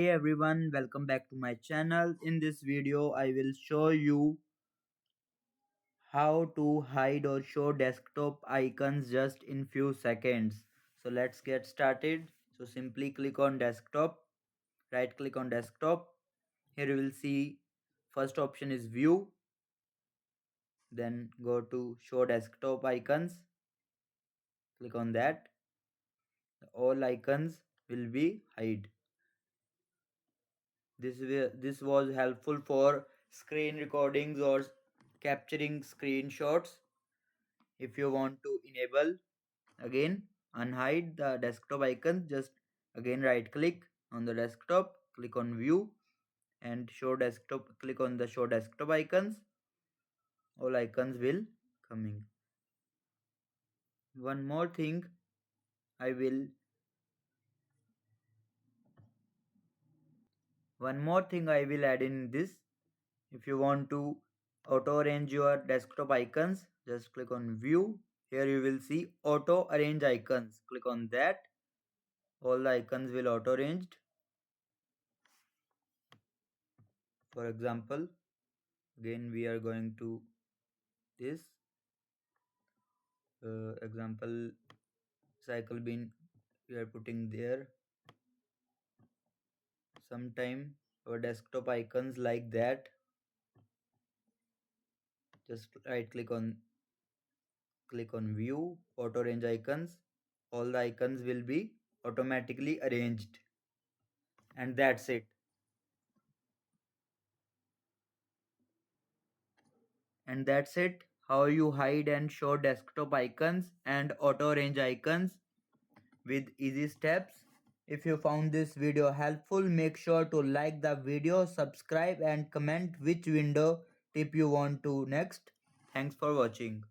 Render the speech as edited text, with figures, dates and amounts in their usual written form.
Hey everyone, welcome back to my channel. In this video, I will show you how to hide or show desktop icons just in few seconds. So let's get started. So simply click on desktop, right click on desktop. Here you will see first option is view, then go to show desktop icons. Click on that. All icons will be hide. This was helpful for screen recordings or capturing screenshots. If you want to enable again unhide the desktop icon, just again right click on the desktop, click on view and show desktop, click on the show desktop icons. All icons will coming. One more thing I will add in this. If you want to auto arrange your desktop icons, just click on view. Here you will see auto arrange icons. Click on that. All the icons will auto arranged. For example, again we are going to this example cycle bin we are putting there. Sometime our desktop icons like that. Just right click on view auto arrange icons. All the icons will be automatically arranged, and that's it. And that's it, how you hide and show desktop icons and auto arrange icons with easy steps. If you found this video helpful, make sure to like the video, subscribe and comment which window tip you want to next. Thanks for watching.